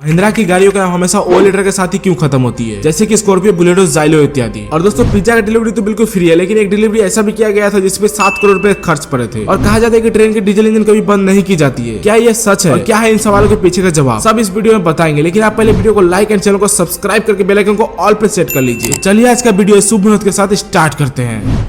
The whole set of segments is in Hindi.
महिंद्रा की गाड़ियों का हमेशा ओ लीटर के साथ ही क्यों खत्म होती है, जैसे कि स्कॉर्पियो, बुलेरो, जाइलो इत्यादि। और दोस्तों पिज्जा का डिलीवरी तो बिल्कुल फ्री है, लेकिन एक डिलीवरी ऐसा भी किया गया था जिसपे 7 करोड़ रुपए खर्च पड़े थे। और कहा जाता है कि ट्रेन की डीजल इंजन कभी बंद नहीं की जाती है। क्या ये सच है और क्या है इन सवालों के पीछे का जवाब, सब इस वीडियो में बताएंगे। लेकिन आप पहले वीडियो को लाइक एंड चैनल को सब्सक्राइब करके बेल आइकन को ऑल पे सेट कर लीजिए। चलिए आज का वीडियो शुभ मुहूर्त के साथ स्टार्ट करते हैं।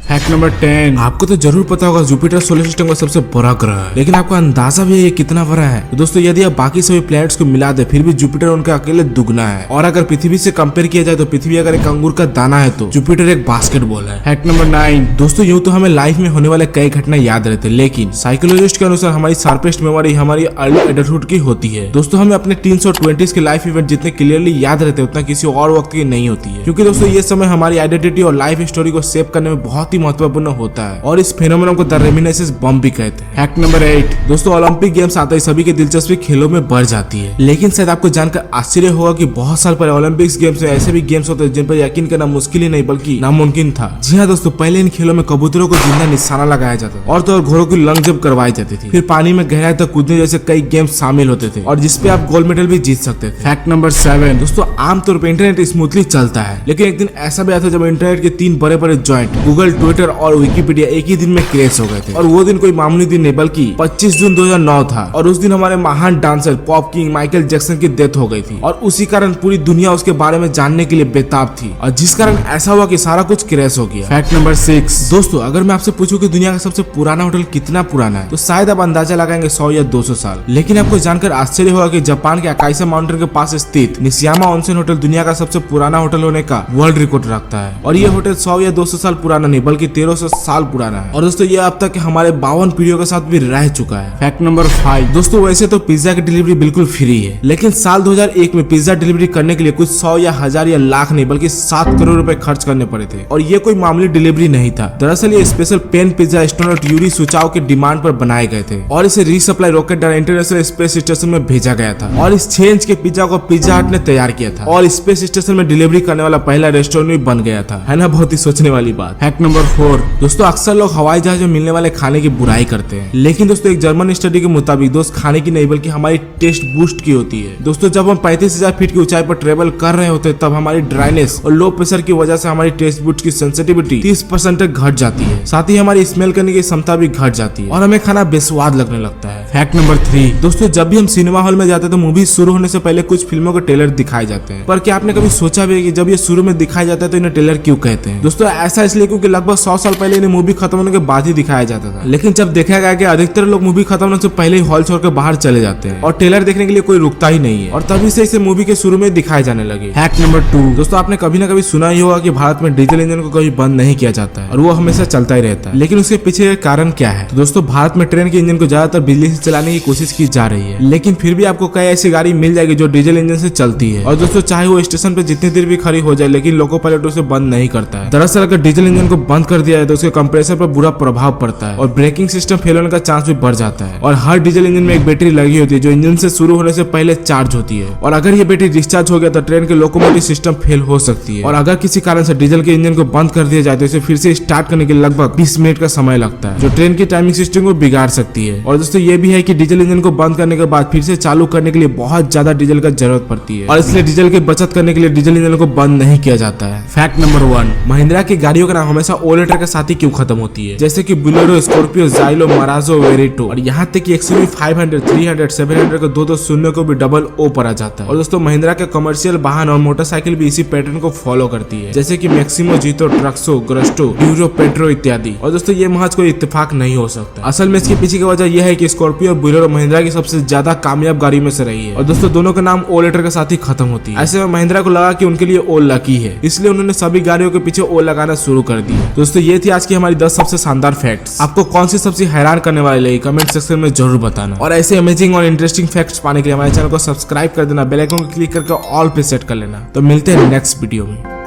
फैक्ट नंबर 10, आपको तो जरूर पता होगा जुपिटर सोलर सिस्टम का सबसे बड़ा ग्रह है, लेकिन आपको अंदाजा भी है ये कितना बड़ा है। तो दोस्तों यदि आप बाकी सभी प्लैनेट्स को मिला दे फिर भी जुपिटर उनका अकेले दुगना है। और अगर पृथ्वी से कंपेयर किया जाए तो पृथ्वी अगर एक अंगूर का दाना है तो जुपिटर एक बास्केटबॉल है। फैक्ट नंबर 9, दोस्तों यूं तो हमें लाइफ में होने वाले कई घटना याद रहते हैं, लेकिन साइकोलॉजिस्ट के अनुसार हमारी शार्पेस्ट मेमोरी हमारी अर्ली एडल्टहुड की होती है। दोस्तों हमें अपने टीन्स और 20s के लाइफ इवेंट जितने क्लियरली याद रहते हैं उतना किसी और वक्त की नहीं होती है, क्योंकि दोस्तों ये समय हमारी आइडेंटिटी और लाइफ स्टोरी को सेव करने में बहुत ही महत्वपूर्ण होता है और इस फेनोमेनन को द रेमिनिसेंस बम भी कहते हैं। फैक्ट नंबर 8, दोस्तों ओलंपिक गेम्स आते ही सभी की दिलचस्पी खेलों में बढ़ जाती है, लेकिन शायद आपको जानकर आश्चर्य होगा कि बहुत साल पहले ओलंपिक्स गेम्स में ऐसे भी गेम्स होते हैं जिन पर यकीन करना मुश्किल ही नहीं बल्कि नामुमकिन था। जी हाँ दोस्तों, पहले इन खेलों में कबूतरों को जिंदा निशाना लगाया जाता था और तो और घोड़ों की लंग जंप करवाई जाती थी। फिर पानी में गहराई तक कूदने जैसे कई गेम्स शामिल होते थे और जिसपे आप गोल्ड मेडल भी जीत सकते थे। फैक्ट नंबर 7, दोस्तों आमतौर पर इंटरनेट स्मूथली चलता है, लेकिन एक दिन ऐसा भी आया था जब इंटरनेट के 3 बड़े बड़े जॉइंट गूगल, ट्विटर और विकिपीडिया एक ही दिन में क्रैश हो गए थे। और वो दिन कोई मामूली दिन नहीं बल्कि 25 जून 2009 था और उस दिन हमारे महान dancer pop king Michael Jackson की डेथ हो गई थी और उसी कारण पूरी दुनिया उसके बारे में जानने के लिए बेताब थी और जिस कारण ऐसा हुआ कि सारा कुछ क्रैश हो गया। फैक्ट नंबर 6, दोस्तों अगर मैं आपसे पूछूं कि दुनिया का सबसे पुराना होटल कितना पुराना है तो शायद आप अंदाजा लगाएंगे 100 या 200 साल। लेकिन आपको जानकर आश्चर्य होगा कि जापान के अकाईसा माउंटेन के पास स्थित निशियामा ऑनसेन होटल दुनिया का सबसे पुराना होटल होने का वर्ल्ड रिकॉर्ड रखता है और ये होटल 100 या 200 साल पुराना नहीं बल्कि 1300 साल पुराना है। और दोस्तों ये अब तक हमारे 52 पीढ़ियों के साथ भी रह चुका है। फैक्ट नंबर 5, दोस्तों वैसे तो पिज्जा की डिलीवरी बिल्कुल फ्री है, लेकिन साल 2001 में पिज्जा डिलीवरी करने के लिए कुछ 100 या 1000 या लाख नहीं बल्कि 7 करोड़ रुपए खर्च करने पड़े थे और ये कोई मामूली डिलीवरी नहीं था। दरअसल ये special pen pizza astronaut Yuri सुचाओ के डिमांड पर बनाए गए थे और इसे रीसप्लाई रॉकेट द्वारा इंटरनेशनल स्पेस स्टेशन में भेजा गया था और इस 6 इंच के पिज्जा को पिज्जा हट ने तैयार किया था और स्पेस स्टेशन में डिलीवरी करने वाला पहला रेस्टोरेंट भी बन गया था, है ना, बहुत ही सोचने वाली बात। फैक्ट नंबर 4, दोस्तों अक्सर लोग हवाई जहाज में मिलने वाले खाने की बुराई करते हैं, लेकिन दोस्तों एक जर्मन स्टडी के मुताबिक दोस्त खाने की नहीं बल्कि हमारी टेस्ट बूस्ट की होती है। दोस्तों जब हम 35,000 फीट की ऊंचाई पर ट्रेवल कर रहे होते हैं तब हमारी ड्राइनेस और लो प्रेशर की वजह से हमारी टेस्ट बूस्ट की सेंसिटिविटी 30% तक घट जाती है, साथ ही हमारी स्मेल करने की क्षमता भी घट जाती है और हमें खाना बेस्वाद लगने लगता है। फैक्ट नंबर 3, दोस्तों जब भी हम सिनेमा हॉल में जाते हैं तो मूवी शुरू होने से पहले कुछ फिल्मों के ट्रेलर दिखाए जाते हैं, पर क्या आपने कभी सोचा भी है कि जब ये शुरू में दिखाया जाता है तो इन्हें ट्रेलर क्यों कहते हैं? दोस्तों ऐसा इसलिए क्योंकि लगभग 100 साल पहले इन्हें मूवी खत्म होने के बाद ही दिखाया जाता था, लेकिन जब देखा गया कि अधिकतर लोग मूवी खत्म होने से पहले ही हॉल छोड़कर बाहर चले जाते हैं और ट्रेलर देखने के लिए कोई रुकता ही नहीं है और तभी से इसे मूवी के शुरू में दिखाए जाने लगे। फैक्ट नंबर 2, दोस्तों आपने कभी ना कभी सुना ही होगा कि भारत में डीजल इंजन को कभी बंद नहीं किया जाता है और वो हमेशा चलता ही रहता है, लेकिन उसके पीछे कारण क्या है? तो दोस्तों भारत में ट्रेन के इंजन को ज्यादातर बिजली से चलाने की कोशिश की जा रही है, लेकिन फिर भी आपको कई ऐसी गाड़ी मिल जाएगी जो डीजल इंजन से चलती है और दोस्तों चाहे वो स्टेशन पे जितनी देर भी खड़ी हो जाए लेकिन लोको पायलट उसे बंद नहीं करता है। दरअसल अगर डीजल इंजन को बंद कर दिया जाए तो उसके कंप्रेसर पर बुरा प्रभाव पड़ता है और ब्रेकिंग सिस्टम फेल होने का चांस भी बढ़ जाता है और हर डीजल इंजन में एक बैटरी लगी होती है जो इंजन से शुरू होने से पहले चार्ज होती है और अगर ये बैटरी डिस्चार्ज हो गया तो ट्रेन के लोकोमोटिव सिस्टम फेल हो सकती है और अगर किसी कारण से डीजल के इंजन को बंद कर दिया जाए तो इसे फिर से स्टार्ट करने के लिए लगभग 20 मिनट का समय लगता है जो ट्रेन की टाइमिंग सिस्टम को बिगाड़ सकती है। और दोस्तों ये भी है कि डीजल इंजन को बंद करने के बाद फिर से चालू करने के लिए बहुत ज्यादा डीजल का जरूरत पड़ती है और इसलिए डीजल की बचत करने के लिए डीजल इंजन को बंद नहीं किया जाता है। फैक्ट नंबर 1, महिंद्रा की गाड़ियों का नाम हमेशा ओ लीटर के साथ ही क्यों खत्म होती है, जैसे कि बुलेरो, स्कॉर्पियो, जाइलो, मराजो, वेरिटो और यहाँ तक कि एक्सयूवी 500, 300, 700 को 2 शून्य को भी डबल ओ पर आ जाता है। और दोस्तों महिंद्रा के कमर्शियल वाहन और मोटरसाइकिल भी इसी पैटर्न को फॉलो करती है, जैसे कि मैक्सिमो, जीतो, ट्रक्सो, ग्रस्टो, ड्यूरो, पेट्रो इत्यादि। और दोस्तों ये महज कोई इत्तेफाक नहीं हो सकता, असल में इसके पीछे की वजह यह है कि स्कॉर्पियो और बुलेरो महिंद्रा की सबसे ज्यादा कामयाब गाड़ी में से रही है और दोस्तों दोनों का नाम ओ लीटर के साथ ही खत्म होती है। ऐसे में महिंद्रा को लगा कि उनके लिए ओ लकी है, इसलिए उन्होंने सभी गाड़ियों के पीछे ओ लगाना शुरू कर दिया। दोस्तों ये थी आज की हमारी 10 सबसे शानदार फैक्ट्स। आपको कौन सी सबसे हैरान करने वाले लगी कमेंट सेक्शन में जरूर बताना और ऐसे अमेजिंग और इंटरेस्टिंग फैक्ट्स पाने के लिए हमारे चैनल को सब्सक्राइब कर देना, बेल आइकन को क्लिक करके ऑल पे सेट कर लेना। तो मिलते हैं नेक्स्ट वीडियो में।